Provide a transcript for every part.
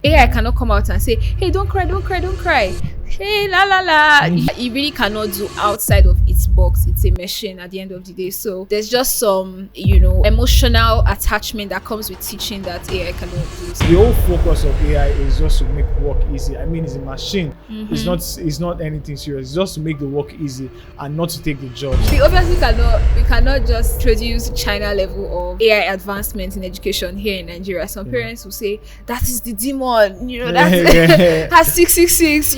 AI cannot come out and say, hey, don't cry, don't cry, don't cry. Hey, la la la. It really cannot do outside of its box. It's a machine at the end of the day. So there's just some, emotional attachment that comes with teaching that AI cannot do. The whole focus of AI is just to make work easy. I mean, it's a machine. It's not anything serious. It's just to make the work easy and not to take the job. We obviously cannot just produce China level of AI advancement in education here in Nigeria. Some parents will say that is the demon, that has 666,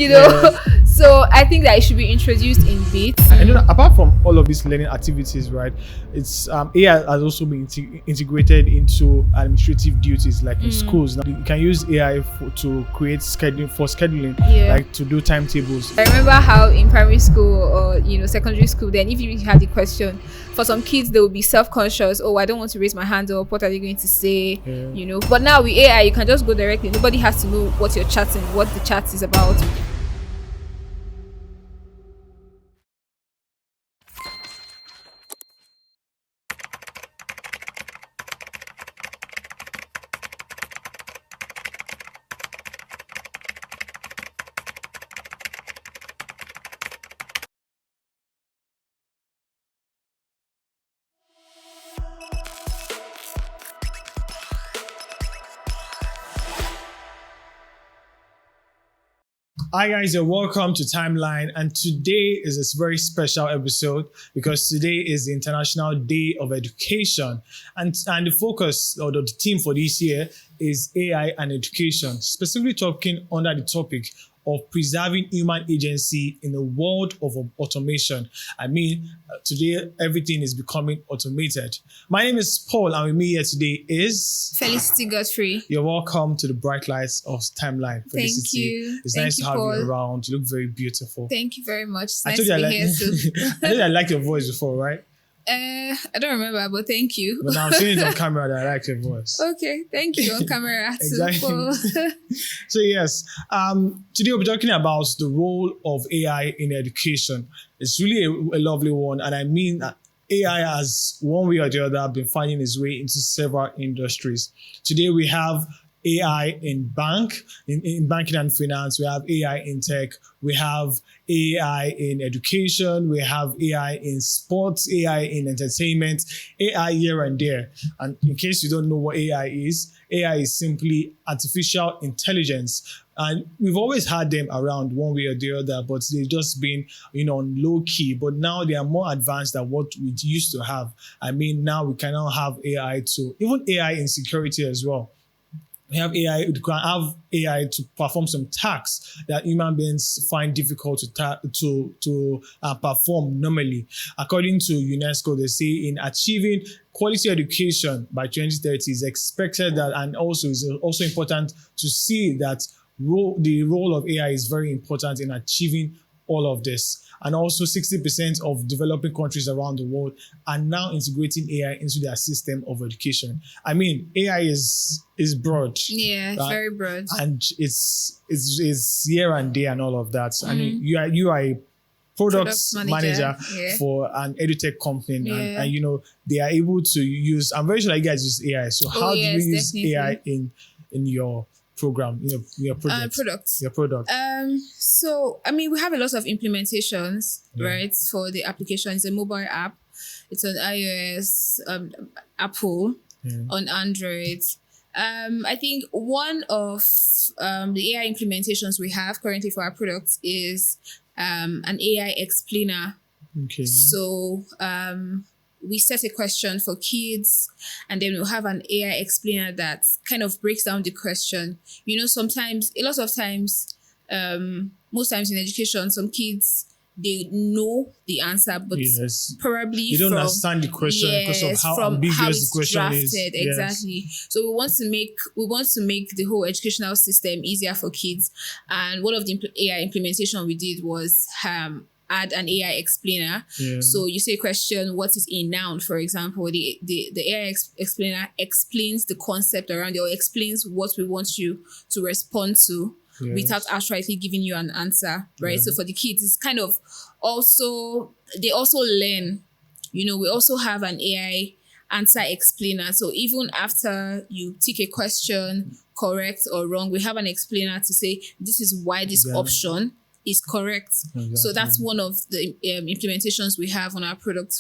So I think that it should be introduced in bits. And apart from all of these learning activities, right, it's AI has also been integrated into administrative duties, like in schools. Now you can use AI to create scheduling, like to do timetables. I remember how in primary school or secondary school, then if you had the question, for some kids they will be self-conscious. Oh, I don't want to raise my hand up. What are they going to say? But now with AI, you can just go directly. Nobody has to know what you're chatting, what the chat is about. Hi guys, and welcome to Timeline, and today is a very special episode because today is the International Day of Education, and the focus or the theme for this year is AI and education, specifically talking under the topic of preserving human agency in a world of automation. I mean, today everything is becoming automated. My name is Paul, and with me here today is Felicity Godfrey. You're welcome to the bright lights of Timeline. Felicity. Thank you. It's nice to have Paul. you around. You look very beautiful. Thank you very much. It's I nice told to you be here too. I told you I liked your voice before, right? I don't remember, but thank you. But now I'm seeing it on camera that I like your voice. Okay, thank you on camera too. Exactly. So yes, today we'll be talking about the role of AI in education. It's really a lovely one, and I mean that AI has one way or the other been finding its way into several industries. Today we have AI in banking and finance. We have AI in tech. We have AI in education. We have AI in sports, AI in entertainment, AI here and there. And in case you don't know what AI is simply artificial intelligence. And we've always had them around one way or the other, but they've just been, on low key. But now they are more advanced than what we used to have. I mean, now we can now have AI even AI in security as well. We have AI. We can have AI to perform some tasks that human beings find difficult to perform normally. According to UNESCO, they say in achieving quality education by 2030 is expected that, and also is also important to see that the role of AI is very important in achieving all of this. And also 60% of developing countries around the world are now integrating AI into their system of education. I mean, AI is broad. Yeah, it's very broad. And it's here and there and all of that. I mean, you are a product manager for an edutech company, and they are able to use, I'm very sure you guys use AI. So how do you use AI in your program, your project? Products. Your product. So, I mean, we have a lot of implementations, right, for the application. It's a mobile app. It's on iOS, Apple, on Android. I think one of the AI implementations we have currently for our products is an AI explainer. Okay. So, we set a question for kids, and then we'll have an AI explainer that kind of breaks down the question. Sometimes, a lot of times, most times in education, some kids, they know the answer, but probably they don't understand the question because of how ambiguous the question drafted, is. Exactly. So we want to make the whole educational system easier for kids. And one of the AI implementation we did was add an AI explainer. So you say a question, what is a noun, for example? The AI explainer explains the concept around it, or explains what we want you to respond to without outrightly giving you an answer, right? So for the kids, it's kind of they also learn. We also have an AI answer explainer. So even after you tick a question, correct or wrong, we have an explainer to say this is why this option is correct. Exactly. So that's one of the implementations we have on our product.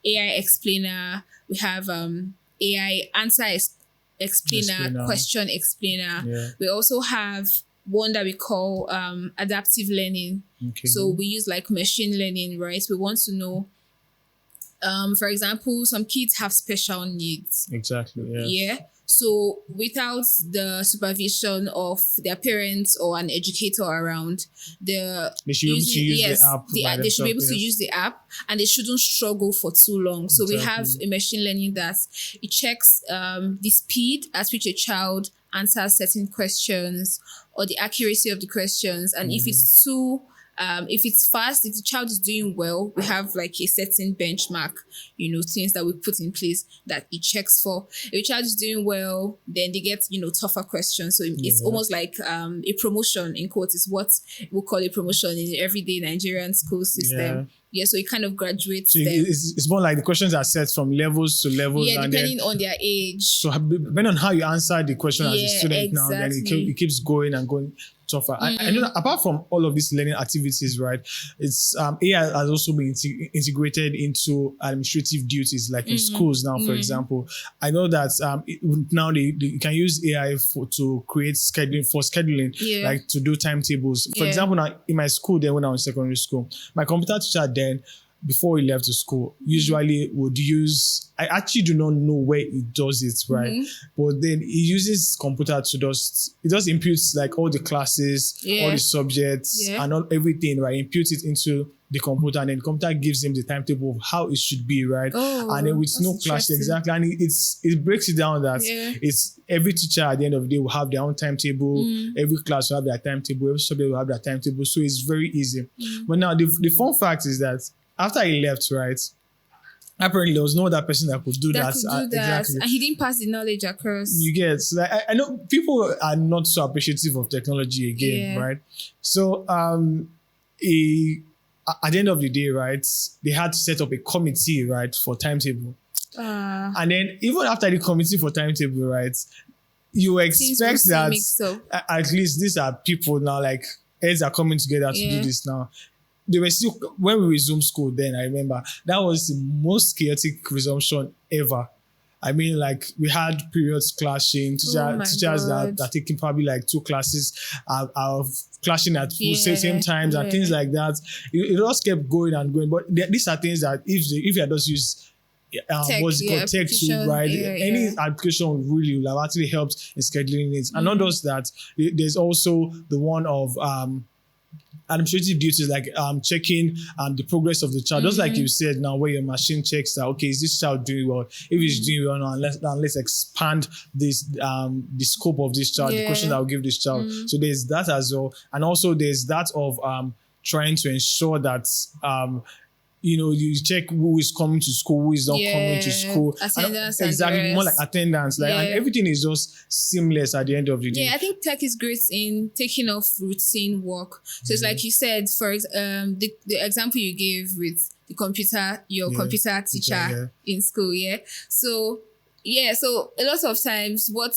AI explainer. We have AI answer explainer, question explainer. Yeah. We also have one that we call adaptive learning. Okay. So we use like machine learning, right? We want to know, for example, some kids have special needs. Exactly. Yes. Yeah. So without the supervision of their parents or an educator around, they should be able to use the app. They should be able to use the app, and they shouldn't struggle for too long. So we have a machine learning that it checks the speed at which a child answers certain questions or the accuracy of the questions, and if it's too if it's fast, if the child is doing well, we have like a certain benchmark, things that we put in place that it checks for. If the child is doing well, then they get, tougher questions. So it's almost like a promotion, in quotes, is what we call a promotion in the everyday Nigerian school system. Yeah, so it kind of graduates them. It's more like the questions are set from levels to levels. Yeah, depending on their age. So depending on how you answer the question as a student now, then it keeps going and going tougher. I know that apart from all of these learning activities, right, it's AI has also been integrated into administrative duties, like in schools now, for example. I know that now they can use AI to create scheduling, like to do timetables. For example, now in my school, then when I was in secondary school, my computer teacher then, before he left to school, usually would use, I actually do not know where he does it, right? But then he uses computer to it just imputes like all the classes, all the subjects, and everything, right? Imputes it into the computer, and then the computer gives him the timetable of how it should be, right? And then with no class, exactly. And it breaks it down that it's every teacher at the end of the day will have their own timetable, every class will have their timetable, every subject will have their timetable. So it's very easy. But now the fun fact is that after he left, right, apparently there was no other person that could do that. Exactly. And he didn't pass the knowledge across. You get, so like, I know people are not so appreciative of technology again, right? So at the end of the day, right, they had to set up a committee, right, for timetable. And then even after the committee for timetable, right, you expect that at least these are people now, like heads are coming together to do this now. They were still, when we resumed school then, I remember, that was the most chaotic resumption ever. I mean, like, we had periods clashing, teachers that are taking probably like 2 classes are clashing at same times and things like that. It just kept going and going. But these are things that if you had just used tech to, right? Any application really will have actually helped in scheduling it. And not just that, there's also the one of administrative duties like checking the progress of the child, just like you said now, where your machine checks that, okay, is this child doing well? If he's doing well now, let's expand this the scope of this child, the questions I'll give this child. So there's that as well, and also there's that of trying to ensure that you check who is coming to school, who is not coming to school. Attendance, exactly, more like attendance, like, and everything is just seamless at the end of the day. Yeah, I think tech is great in taking off routine work. So it's like you said, for the example you gave with the computer, your computer teacher in school. So a lot of times what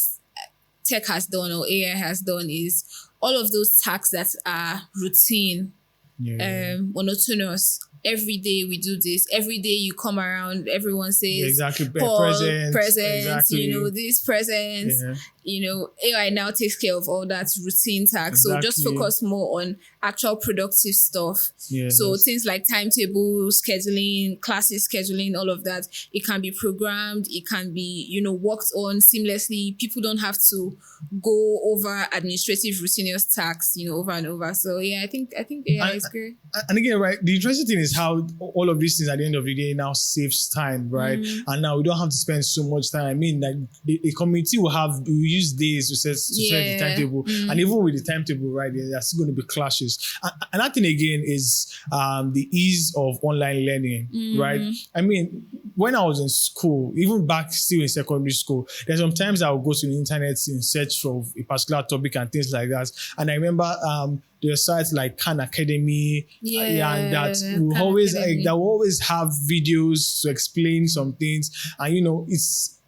tech has done or AI has done is all of those tasks that are routine, monotonous. Every day we do this. Every day you come around, everyone says, Paul, presents, these presents. AI now takes care of all that routine tasks. So just focus more on actual productive stuff. So things like timetable, scheduling, classes scheduling, all of that, it can be programmed, it can be, worked on seamlessly. People don't have to go over administrative routinous tasks, over and over. So I think AI is great. And again, right, the interesting thing is how all of these things at the end of the day now saves time, right? And now we don't have to spend so much time. I mean, like the community will use days to set the timetable, and even with the timetable, right, there's still going to be clashes. Another thing again is the ease of online learning, right? I mean, when I was in school, even back still in secondary school, there's sometimes I would go to the internet in search of a particular topic and things like that. And I remember there are sites like Khan Academy, and that will Khan always Academy. that will always have videos to explain some things, and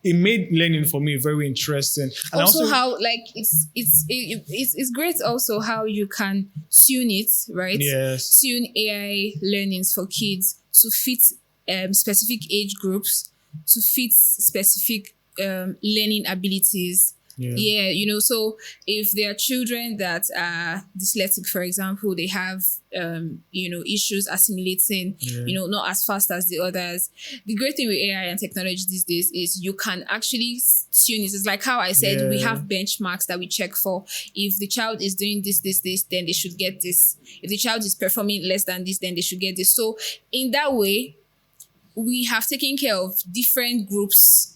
it made learning for me very interesting. And also how like it's great also how you can tune it, right? Yes. Tune AI learnings for kids to fit specific age groups, to fit specific learning abilities. Yeah, so if there are children that are dyslexic, for example, they have issues assimilating, not as fast as the others. The great thing with AI and technology these days is you can actually tune it. It's like how I said, we have benchmarks that we check for. If the child is doing this, then they should get this. If the child is performing less than this, then they should get this. So in that way, we have taken care of different groups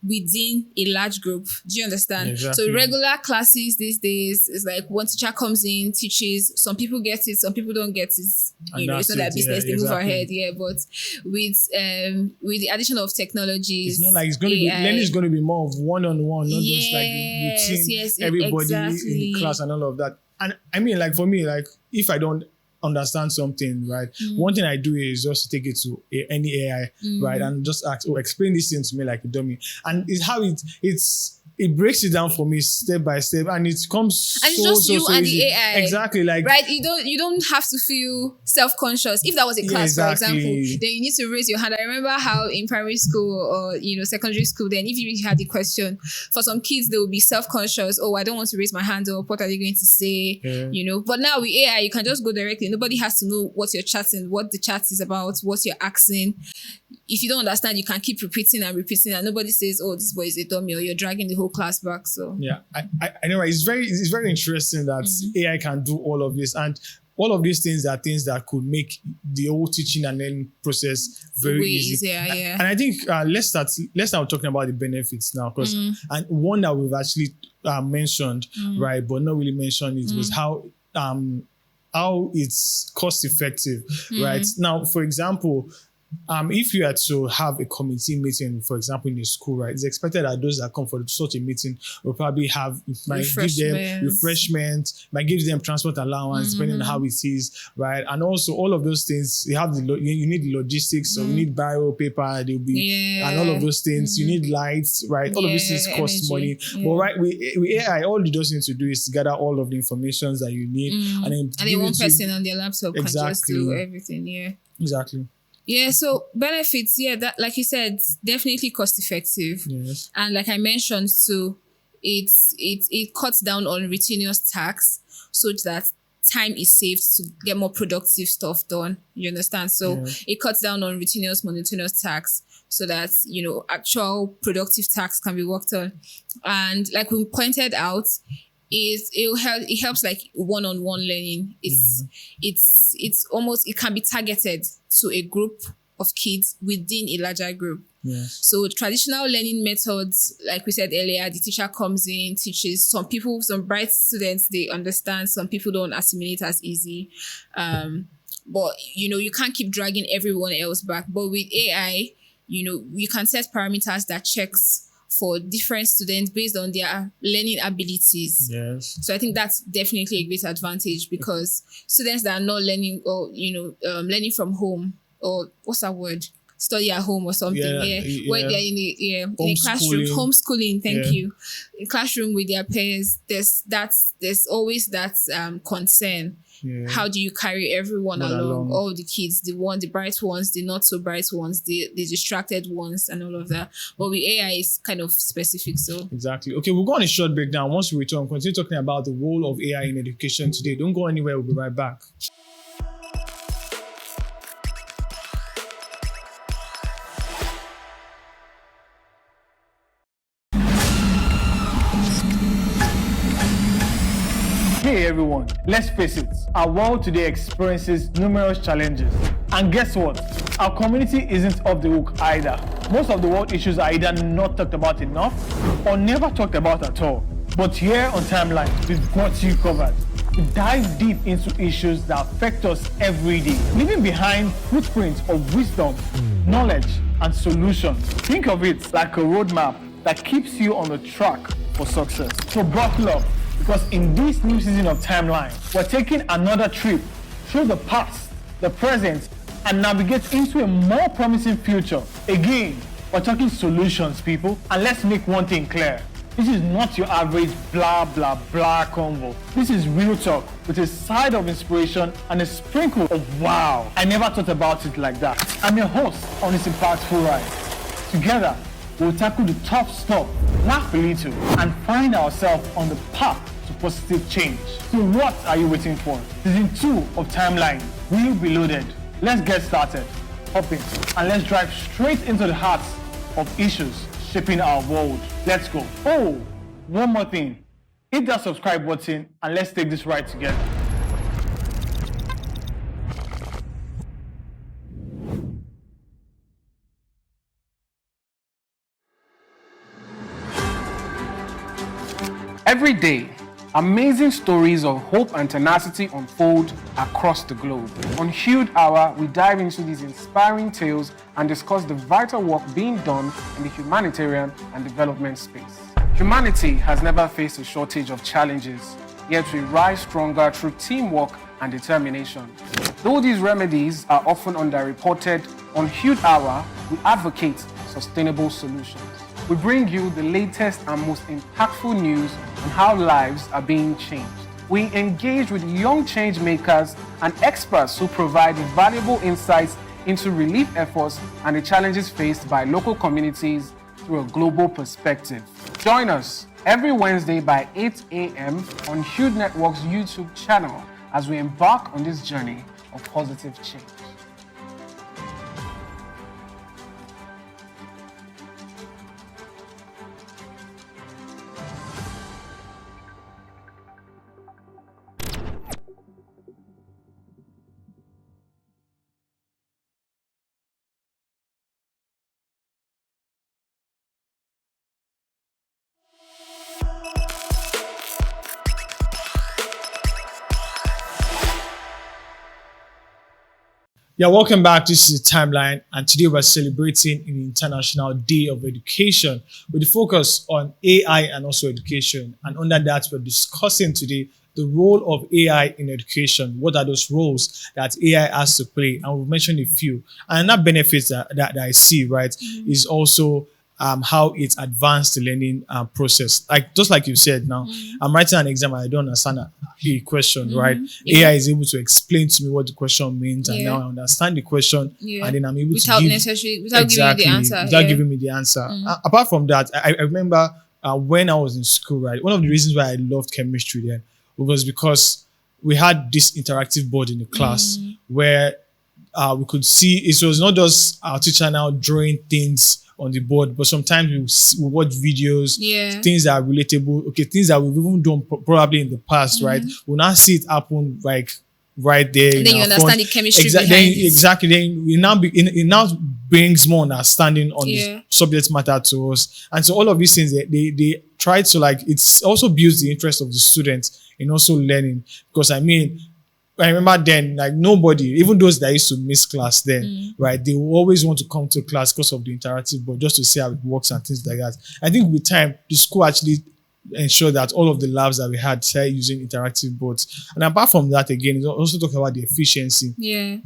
within a large group. Do you understand? Exactly. So regular classes these days is like one teacher comes in, teaches. Some people get it, some people don't get it. It's not their business. They move ahead. Yeah, but with the addition of technologies, it's more like learning is going to be more of one-on-one, not just like routine, everybody in class and all of that. And I mean, like for me, like if I don't understand something, right? One thing I do is just to take it to any AI, right? And just ask, explain this thing to me like a dummy. And it's how it breaks it down for me step by step, and it comes and it's just you and easy. The AI. Exactly, like right. You don't have to feel self-conscious. If that was a class, for example, then you need to raise your hand. I remember how in primary school or secondary school, then if you had the question, for some kids they will be self-conscious. Oh, I don't want to raise my hand up. What are they going to say? But now with AI, you can just go directly. Nobody has to know what you're chatting, what the chat is about, what you're asking. If you don't understand, you can keep repeating, and nobody says, "Oh, this boy is a dummy," or you're dragging the whole class back. So yeah, I know. It's very interesting that AI can do all of this, and all of these things are things that could make the whole teaching and learning process very easy. Easier, yeah. And I think let's start talking about the benefits now, because and one that we've actually mentioned, right, but not really mentioned it was how it's cost effective, right? Now, for example, if you are to have a committee meeting, for example, in a school, right, it's expected that those that come for such a meeting will probably might give them refreshment, might give them transport allowance, depending on how it is, right? And also all of those things, you have you need the logistics, so you need biro, paper, there'll be, and all of those things. You need lights, right? All of these things cost money. But right, with AI, all you just need to do is to gather all of the information that you need, and then one person on their laptop can just do everything. Yeah, exactly. Yeah, so benefits, that like you said, definitely cost effective. Yes. And like I mentioned too, it cuts down on routinious tasks so that time is saved to get more productive stuff done. You understand? So it cuts down on monotonous tasks so that, actual productive tasks can be worked on. And like we pointed out, it helps like one-on-one learning. It's almost, it can be targeted to a group of kids within a larger group. So traditional learning methods, like we said earlier, the teacher comes in, teaches. Some bright students, they understand. Some people don't assimilate as easy. But you can't keep dragging everyone else back. But with AI, you can set parameters that checks for different students based on their learning abilities. Yes. So I think that's definitely a great advantage, because students that are not learning or, learning from home, or what's that word? Study at home or something. When they're in a classroom, homeschooling, thank you. In classroom with their peers, there's always that concern. How do you carry everyone along? All the kids, the bright ones, the not so bright ones, the distracted ones, and all of that. But with AI, it's kind of specific. So exactly. Okay, we'll go on a short break now. Once we return, continue talking about the role of AI in education today. Don't go anywhere. We'll be right back. Hey everyone, let's face it, our world today experiences numerous challenges. And guess what? Our community isn't off the hook either. Most of the world issues are either not talked about enough or never talked about at all. But here on Timeline, we've got you covered. We dive deep into issues that affect us every day, leaving behind footprints of wisdom, knowledge, and solutions. Think of it like a roadmap that keeps you on the track for success. So buckle up. Because in this new season of Timeline, we're taking another trip through the past, the present, and navigate into a more promising future. Again, we're talking solutions, people. And let's make one thing clear. This is not your average blah blah blah convo. This is real talk with a side of inspiration and a sprinkle of wow. I never thought about it like that. I'm your host on this impactful ride. Together, we'll tackle the tough stuff, laugh a little, and find ourselves on the path to positive change. So what are you waiting for? Season 2 of Timeline will be loaded. Let's get started. Hop in and let's drive straight into the heart of issues shaping our world. Let's go. Oh, one more thing. Hit that subscribe button and let's take this ride together. Every day, amazing stories of hope and tenacity unfold across the globe. On Hued Hour, we dive into these inspiring tales and discuss the vital work being done in the humanitarian and development space. Humanity has never faced a shortage of challenges, yet we rise stronger through teamwork and determination. Though these remedies are often underreported, on Hued Hour, we advocate sustainable solutions. We bring you the latest and most impactful news on how lives are being changed. We engage with young change makers and experts who provide valuable insights into relief efforts and the challenges faced by local communities through a global perspective. Join us every Wednesday by 8 a.m. on Hued Network's YouTube channel as we embark on this journey of positive change. Yeah, welcome back. This is the Timeline, and today we're celebrating an International Day of Education with the focus on AI and also education. And under that, we're discussing today the role of AI in education. What are those roles that AI has to play? And we've mentioned a few. And that benefits that I see, right, is also how it advanced the learning process. Like just like you said, now I'm writing an exam and I don't understand a question, right? Yeah. AI is able to explain to me what the question means, and now I understand the question, and then I'm able without to without giving you the answer. Without giving me the answer. Apart from that, I remember when I was in school, right? One of the reasons why I loved chemistry then was because we had this interactive board in the class where we could see it was not just our teacher now drawing things on the board, but sometimes we watch videos, things that are relatable, things that we've even done probably in the past, right? We'll now see it happen like right there. And then you understand the chemistry behind it. Exactly. Then it now brings more understanding on the subject matter to us. And so all of these things, they try to it's also builds the interest of the students in also learning. Because I remember then, nobody, even those that used to miss class then, right, they will always want to come to class because of the interactive board, just to see how it works and things like that. I think with time, the school actually ensured that all of the labs that we had started using interactive boards. And apart from that, again, it also talk about the efficiency. Yeah.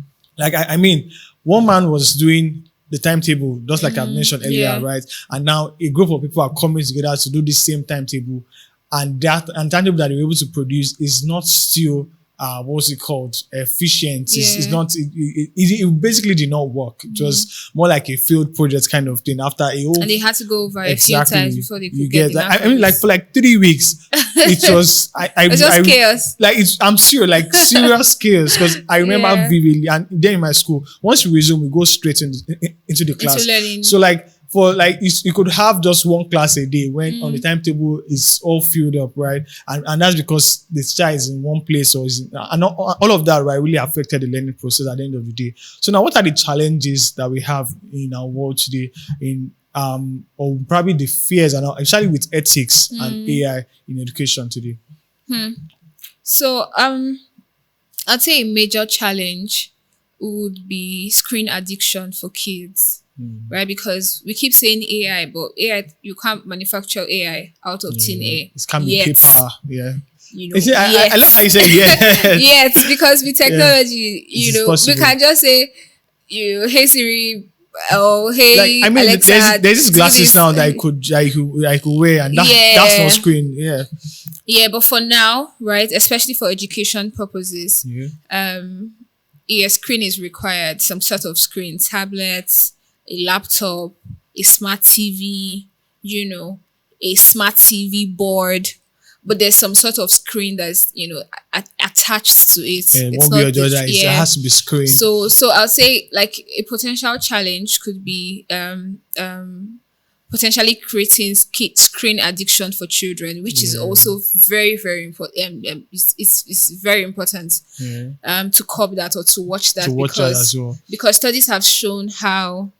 One man was doing the timetable, just like I mentioned earlier, right? And now a group of people are coming together to do the same timetable. And that timetable that they were able to produce is not still what's it called? Efficient. It's not. It basically did not work. It was more like a failed project kind of thing. After a whole, and they had to go over a few times before they could get for 3 weeks, it was. It was just chaos. I'm serious, serious chaos. Because I remember vividly, and then in my school, once we resume, we go straight into the class. Into learning. So you could have just one class a day when on the timetable is all filled up, right? And that's because the teacher is in one place and all of that, right, really affected the learning process at the end of the day. So now what are the challenges that we have in our world today or probably the fears and especially with ethics and AI in education today? So I'd say a major challenge would be screen addiction for kids. Right, because we keep saying AI, but AI, you can't manufacture AI out of thin air. It can't be paper. You see, I like how you say yes. Yes, because with technology, This is possible. we can just say, hey Siri, oh hey Like, I mean, Alexa, there's this do glasses this. now that I could wear, and that's no screen. Yeah. Yeah, but for now, right, especially for education purposes, a screen is required. Some sort of screen, tablets, a laptop, a smart TV, a smart TV board. But there's some sort of screen that's attached to it. And It's one way or not the the- other, it has to be screen. So I'll say like a potential challenge could be potentially creating screen addiction for children, which is also very, very important. It's very important to curb that or to watch that, As well. because studies have shown how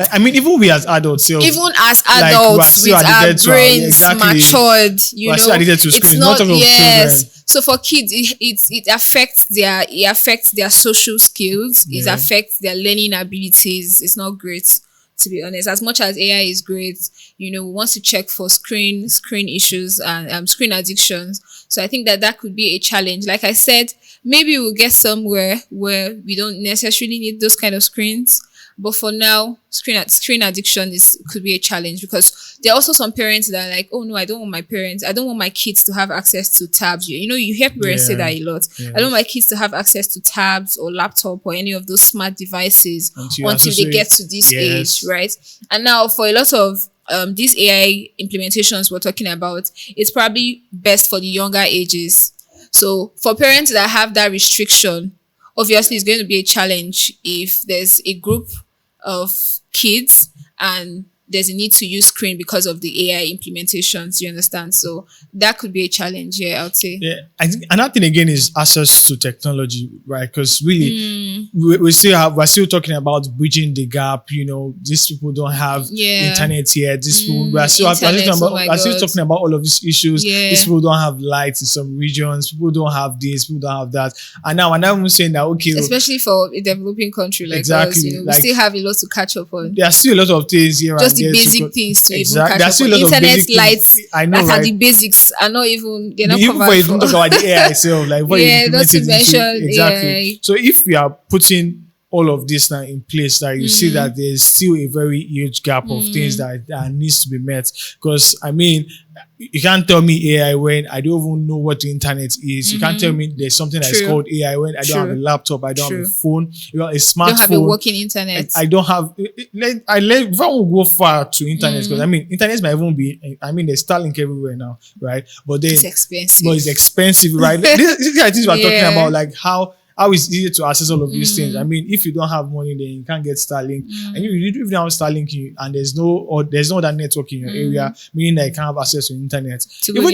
I mean, even we as adults, even as we're adults still with our addicted to brains matured, we're still addicted to it's screens, not not talking of children. So for kids, it affects their social skills. It affects their learning abilities. It's not great, to be honest. As much as AI is great, we want to check for screen issues and screen addictions. So I think that could be a challenge. Like I said, maybe we'll get somewhere where we don't necessarily need those kind of screens. But for now, screen addiction could be a challenge, because there are also some parents that are like, oh no, I don't want my kids to have access to tabs. You hear parents say that a lot. Yes. I don't want my kids to have access to tabs or laptop or any of those smart devices until they get to this age, right? And now for a lot of these AI implementations we're talking about, it's probably best for the younger ages. So for parents that have that restriction, obviously it's going to be a challenge if there's a group of kids and there's a need to use screen because of the AI implementations, you understand? So that could be a challenge, I would say. Yeah, I think another thing again is access to technology, right? Because really, we're still talking about bridging the gap. These people don't have internet yet. These people we're still talking about all of these issues. Yeah. These people don't have lights in some regions. People don't have this. People don't have that. And now I'm saying that especially for a developing country like us, we still have a lot to catch up on. There are still a lot of things here. Just the basic things to even catch up on. Internet lights that are the basics are not even, they're not even covered. Before you even talk about the AI itself, like what not to mention exactly. AI. So if we are putting all of this now in place, that you see that there's still a very huge gap of things that needs to be met. Because I mean, you can't tell me AI when I don't even know what the internet is. You can't tell me there's something that's called AI when I don't have a laptop, I don't have a phone, a smartphone. Don't have a working internet. I don't have. If I will go far to internet, because I mean, internet might even be. I mean, there's Starlink everywhere now, right? But then it's expensive. But it's expensive, right? These are things we're talking about, like how it's easy to access all of these things. I mean, if you don't have money, then you can't get Starlink. And if you don't have Starlink and there's no other network in your area, meaning that you can't have access to internet. Even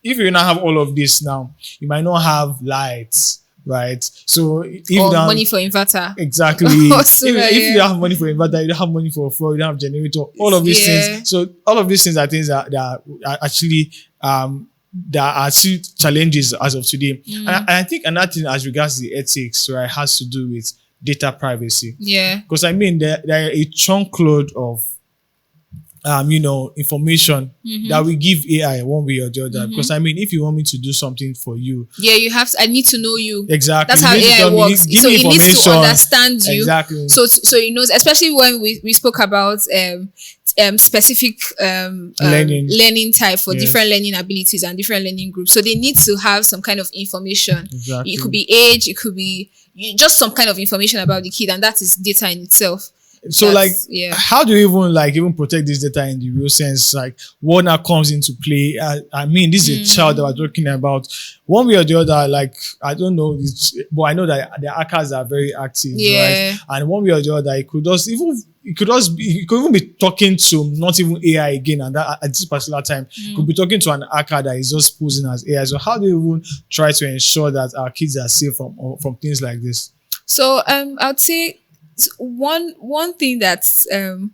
if you not have all of this now, you might not have lights, right? So if money for inverter. Exactly. If you don't have money for inverter, you don't have money for fuel, you don't have generator, all of these things. So all of these things are things that are actually there are still challenges as of today. And I think another thing as regards the ethics, right, has to do with data privacy. Yeah. Because I mean, there are a chunk load of information that we give AI one way or the other. Because I mean, if you want me to do something for you, I need to know you. Exactly. That's how AI works. So it needs to understand you. Exactly. So it knows, especially when we spoke about specific learning type for different learning abilities and different learning groups. So they need to have some kind of information. Exactly. It could be age, it could be just some kind of information about the kid, and that is data in itself. So how do you even protect this data in the real sense? Like what now comes into play? I mean, this is a child that we're talking about. One way or the other, like I don't know, but I know that the hackers are very active, right? And one way or the other, it could even be talking to not even AI again, and that at this particular time, could be talking to an hacker that is just posing as AI. So how do you even try to ensure that our kids are safe from things like this? So I'd say one thing that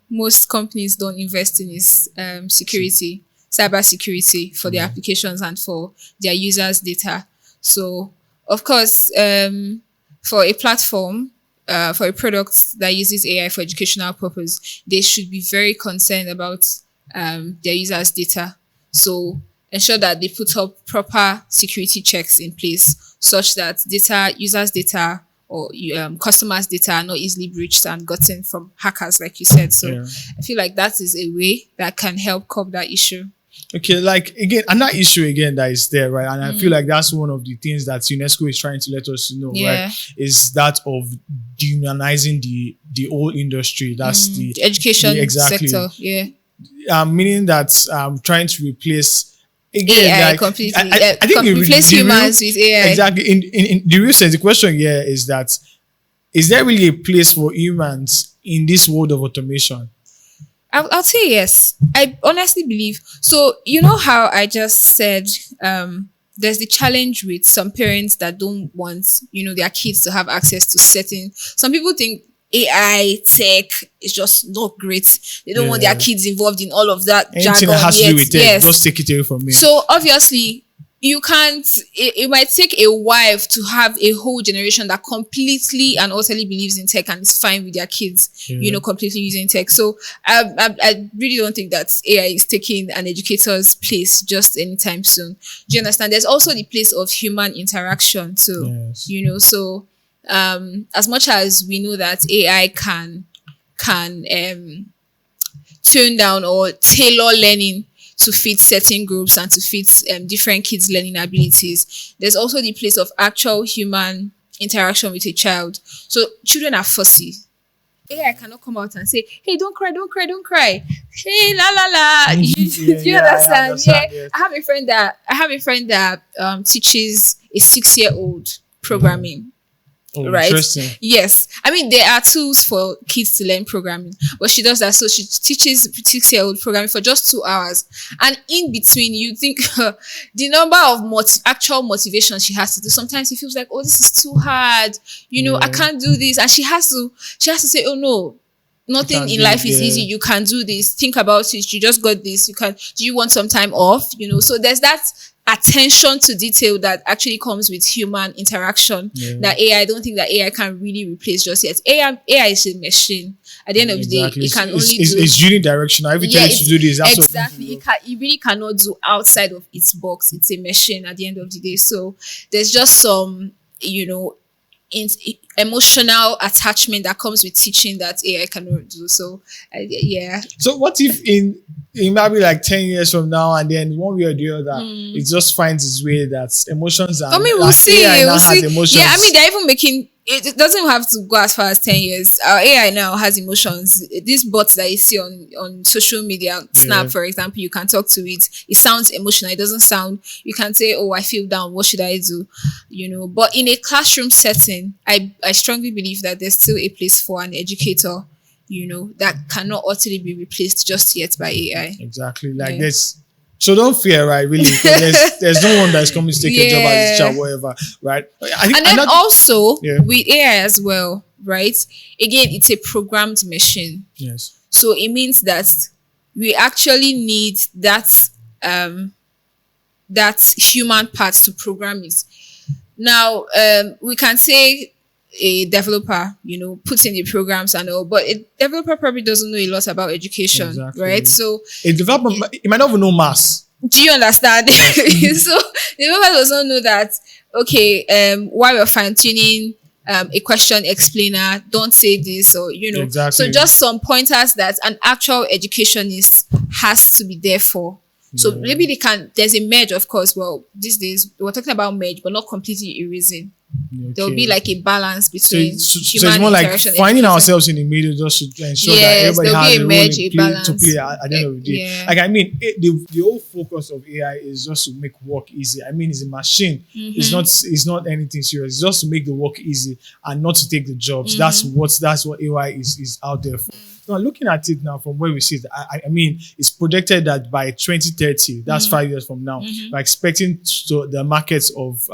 most companies don't invest in is security, cyber security for their applications and for their users' data. So of course, for a platform, for a product that uses AI for educational purpose, they should be very concerned about their users' data. So ensure that they put up proper security checks in place such that users' data or customers' data are not easily breached and gotten from hackers, like you said. So I feel like that is a way that can help curb that issue. Okay, like again, another issue again that is there, right? And I feel like that's one of the things that UNESCO is trying to let us know, right? Is that of dehumanizing the whole industry. That's the education sector. Meaning that trying to replace again, AI like, completely. I think replace humans with AI. Exactly. In the real sense, the question here is that is there really a place for humans in this world of automation? I'll say yes. I honestly believe. So, you know how I just said there's the challenge with some parents that don't want, their kids to have access to some people think AI tech is just not great. They don't want their kids involved in all of that Anything that has to do with tech, just take it away from me. So obviously you can't, it might take a while to have a whole generation that completely and utterly believes in tech and is fine with their kids, completely using tech. So I really don't think that AI is taking an educator's place just anytime soon. Do you understand? There's also the place of human interaction too, so as much as we know that AI can tune down or tailor learning to fit certain groups and to fit different kids' learning abilities, there's also the place of actual human interaction with a child. So children are fussy. AI cannot come out and say, "Hey, don't cry, don't cry, don't cry. Hey, la la la." Do you understand? Yes. I have a friend that teaches a 6-year-old programming. Oh, right? Interesting. Yes. I mean, there are tools for kids to learn programming, but she does that. So she teaches 6-year-old programming for just 2 hours. And in between, you think the number of actual motivation she has to do. Sometimes it feels like, oh, this is too hard. I can't do this. And she has to say, oh no, nothing in life is easy. You can do this. Think about it. You just got this. Do you want some time off? So there's that attention to detail that actually comes with human interaction that I don't think that AI can really replace just yet. AI is a machine. At the end of the day, it can it's unidirectional. Every time to do this, exactly. It really cannot do outside of its box. It's a machine at the end of the day. So there's just some, emotional attachment that comes with teaching that AI cannot do. So So what if in maybe like 10 years from now, and then one way or the other, it just finds its way that emotions are. I mean, we'll see. AI has emotions. Yeah, I mean, they're even making. It doesn't have to go as far as 10 years. Our AI now has emotions. These bots that you see on social media, Snap, for example, you can talk to it. It sounds emotional. It doesn't sound, you can say, oh, I feel down. What should I do? But in a classroom setting, I strongly believe that there's still a place for an educator, that cannot utterly be replaced just yet by AI. Exactly. Like this. So don't fear, right? Really, there's no one that's coming to take your job as a teacher, whatever, right? And then also with AI as well, right? Again, it's a programmed machine. Yes. So it means that we actually need that human part to program it. Now, we can say a developer, puts in the programs and all, but a developer probably doesn't know a lot about education, right? So a developer, it might not even know maths. Do you understand? Yes. So the developer does not know that, okay, while we're fine-tuning a question explainer, don't say this, or so just some pointers that an actual educationist has to be there for. So maybe there's a merge, of course. Well, these days we're talking about merge, but not completely erasing. Okay. There'll be like a balance between human so it's more like finding ourselves in the middle just to ensure that everybody has a role to play at the end of the day. Like, I mean, the whole focus of AI is just to make work easy. I mean, it's a machine. It's not anything serious. It's just to make the work easy and not to take the jobs. That's what AI is out there for. Now, looking at it now from where we sit, I mean, it's projected that by 2030, that's 5 years from now, we're expecting the markets of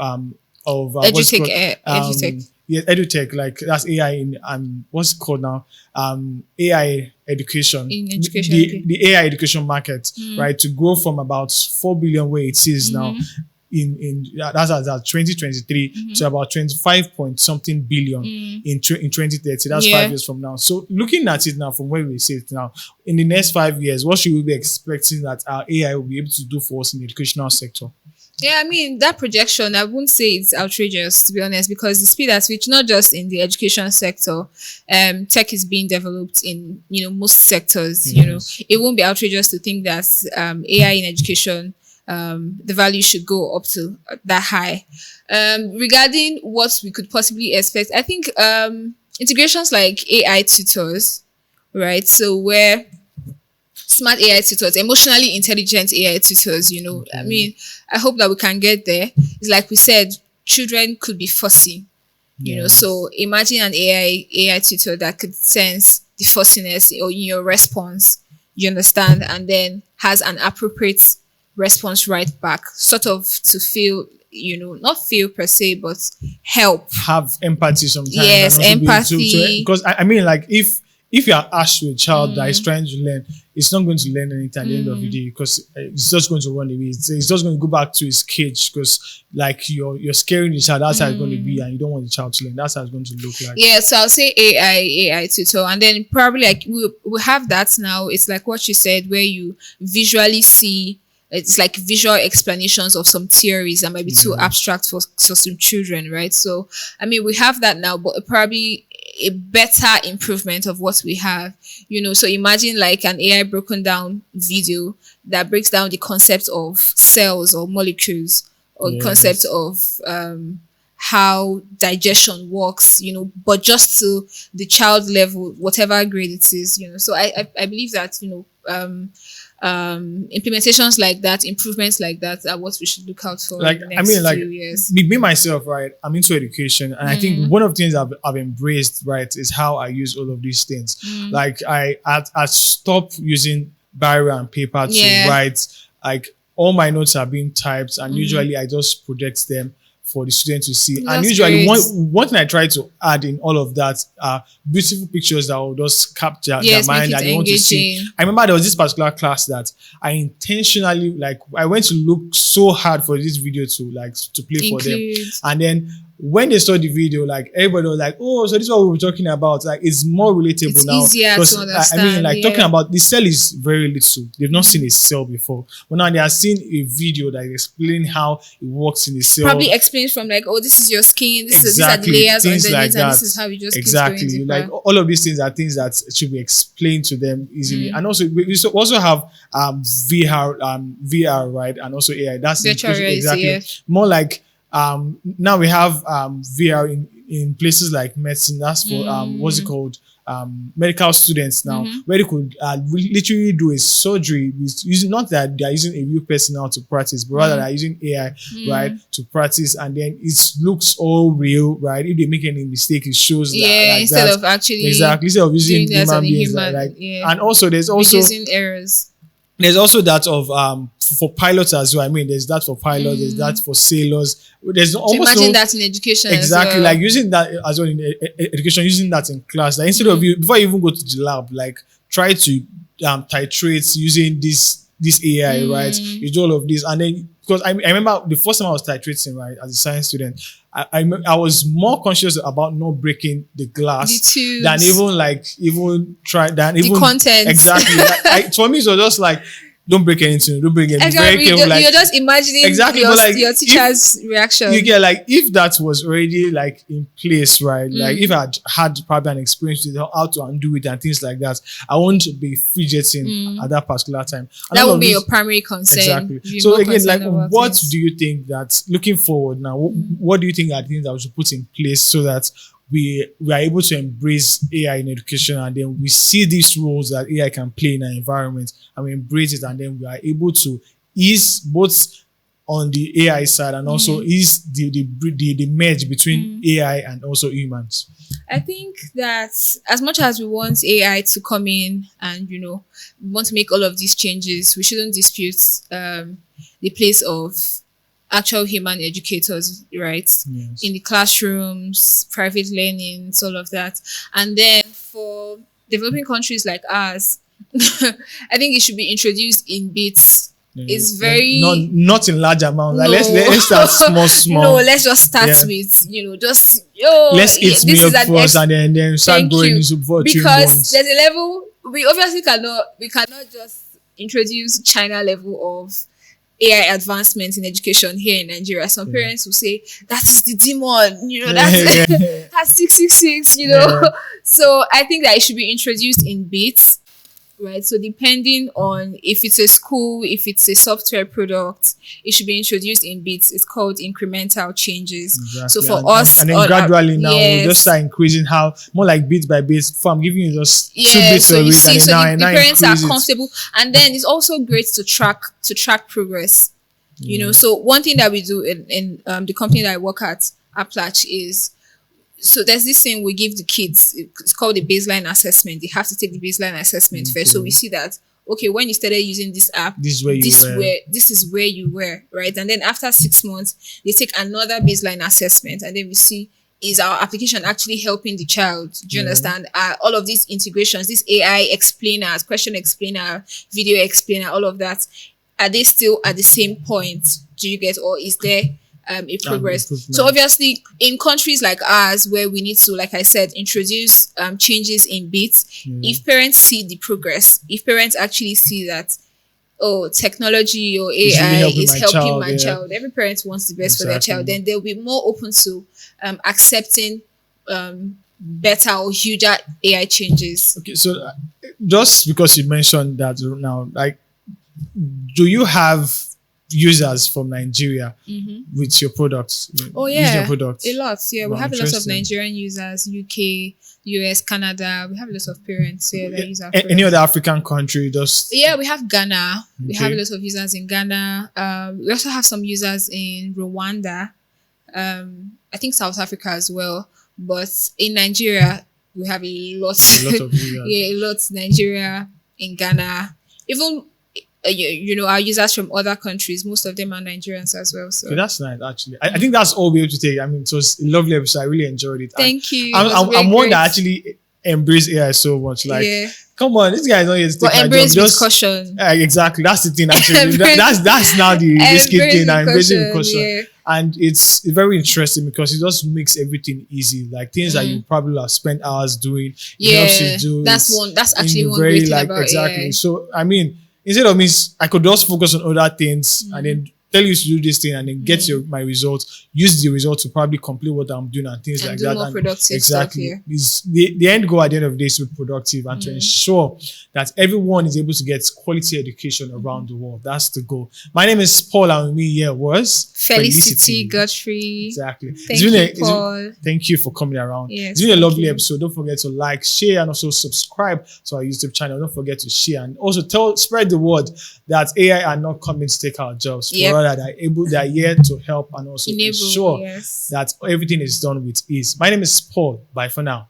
edutech. Edutech, like that's AI in what's it called now? AI education. In education. The AI education market, right, to grow from about 4 billion where it is now. that's at 2023 to about 25 point something billion in 2030. That's 5 years from now. So looking at it now from where we sit now, in the next 5 years, what should we be expecting that our AI will be able to do for us in the educational sector? Yeah, I mean, that projection, I wouldn't say it's outrageous, to be honest, because the speed at which, not just in the education sector, tech is being developed in, most sectors, it won't be outrageous to think that AI in education, the value should go up to that high. Regarding what we could possibly expect, I think integrations like AI tutors, right? So where smart AI tutors, emotionally intelligent AI tutors, I mean, I hope that we can get there. It's like we said, children could be fussy, so imagine an AI tutor that could sense the fussiness or in your response, you understand, and then has an appropriate response right back, sort of to feel, not feel per se, but help. Have empathy sometimes. Yes, empathy. Because I mean, like, if you are asked to a child that is trying to learn, it's not going to learn anything at the end of the day, because it's just going to run away. It's just going to go back to his cage, because like you're scaring the child. That's how it's going to be, and you don't want the child to learn. That's how it's going to look like. Yeah, so I'll say AI tutor, and then probably like we have that now. It's like what you said, where you visually see. It's like visual explanations of some theories that might be too abstract for some children, right? So, I mean, we have that now, but probably a better improvement of what we have, So imagine like an AI broken down video that breaks down the concept of cells or molecules, or the concept of how digestion works, but just to the child level, whatever grade it is, So I believe that, implementations like that, improvements like that are what we should look out for in the next few years. Me myself, right, I'm into education, and I think one of the things I've embraced, right, is how I use all of these things. Like I stopped using biro and paper to write. Like all my notes are being typed, and usually I just project them for the student to see. That's and usually great. one thing I try to add in all of that are beautiful pictures that will just capture their mind that they want to see. I remember there was this particular class that I intentionally, like, I went to look so hard for this video to play for them. And then when they saw the video, like everybody was like, "Oh, so this is what we were talking about." Like, it's more relatable it's now. Easier to understand. I mean, like talking about the cell is very little. They've not seen a cell before, but now they are seeing a video that explains how it works in a cell. Probably explains from like, "Oh, this is your skin. These are the layers things underneath, like that. and this is how you just keep going deeper." Like all of these things are things that should be explained to them easily. And also we also have VR, right, and also AI. That's virtual reality, more like. Now we have VR in places like medicine. That's for what's it called? Medical students now, where they could literally do a surgery using, not that they're using a real person now to practice, but rather they're using AI, right, to practice, and then it looks all real, right? If they make any mistake, it shows that. Like instead that. of actually instead of using human beings, and also there's also reducing errors. There's also that of for pilots as well. I mean, there's that for pilots, there's that for sailors. There's almost imagine that in education exactly as well. Like using that as well in education, using that in class. Like instead of you, before you even go to the lab, like try to titrate using this AI, right? You do all of this, and then because I remember the first time I was titrating, right, as a science student, I was more conscious about not breaking the glass than even the content. Exactly. For me, it was just like, don't break anything. Don't break anything. Exactly. You're just imagining your teacher's reaction. You get like, if that was already like in place, right? Like if I had probably an experience with how to undo it and things like that, I won't be fidgeting at that particular time. And that would be your primary concern. Exactly. So again, like, what do you think that looking forward now? What do you think are things that we should put in place so that we are able to embrace AI in education, and then we see these roles that AI can play in our environment, and we embrace it, and then we are able to ease both on the AI side and also ease the merge between AI and also humans? I think that as much as we want AI to come in and, we want to make all of these changes, we shouldn't dispute the place of actual human educators, right? Yes. In the classrooms, private learning, all of that. And then for developing countries like ours, I think it should be introduced in bits, It's very not in large amount. Like, no. let's start small. No, let's just start Yeah. with just yo. Let's eat this is milk an first and then start Thank going you. into before Because there's a level we obviously cannot just introduce China level of AI advancement in education here in Nigeria. Some parents will say that is the demon, that's that's 666, Yeah. So I think that it should be introduced in bits, right? So depending on if it's a school, if it's a software product, it should be introduced in bits. It's called incremental changes. Exactly. So for and, us, and then gradually now yes. we'll just start increasing how more like bit by bit. For I'm giving you just 2 bits so a you week, see, and so then the now parents are increase it. comfortable, and then it's also great to track progress. So one thing that we do in the company that I work at Aplatch is, so there's this thing we give the kids. It's called the baseline assessment. They have to take the baseline assessment first. So we see that, okay, when you started using this app, This is where this is where you were, right? And then after 6 months, they take another baseline assessment, and then we see, is our application actually helping the child? Do you understand? All of these integrations, these AI explainers, question explainer, video explainer, all of that, are they still at the same point? Do you get, or is there a progress? So obviously, in countries like ours, where we need to, like I said, introduce changes in bits, if parents see the progress, if parents actually see that, oh, technology or AI is helping my child, every parent wants the best for their child, then they'll be more open to accepting better or huger AI changes. Okay, so just because you mentioned that now, like, do you have users from Nigeria with your products? Oh using yeah, your products? a lot. Yeah, we have a lot of Nigerian users, UK, US, Canada. We have a lot of parents here that use our products. Any other African country? Yeah, we have Ghana. We have a lot of users in Ghana. We also have some users in Rwanda. I think South Africa as well. But in Nigeria, we have a lot of users. Yeah, a lot. Nigeria, in Ghana, even our users from other countries, most of them are Nigerians as well. So okay, that's nice, actually. I think that's all we're able to take. I mean, it was a lovely episode. I really enjoyed it. Thank you. I'm one that actually embrace AI so much. Like, come on, this guy is not here to take my job. Just caution. Exactly, that's the thing. Actually, that's now the risky thing. I'm embracing with caution. Yeah. And it's very interesting because it just makes everything easy. Like things that you probably have spent hours doing. It helps you do. That's actually one great thing about exactly. AI. So I mean, instead of me, I could just focus on other things and then tell you to do this thing and then get my results. Use the results to probably complete what I'm doing and things like that. More productive exactly. Stuff, Is the end goal at the end of the day is to be productive and to ensure that everyone is able to get quality education around the world. That's the goal. My name is Paul, and with me here was Felicity Godfrey. Exactly. Thank you, Paul. Thank you for coming around. Yes, it's been a lovely episode. Don't forget to like, share, and also subscribe to our YouTube channel. Don't forget to share and also spread the word that AI are not coming to take our jobs. Rather, they are here to help and also ensure that everything is done with ease. My name is Paul. Bye for now.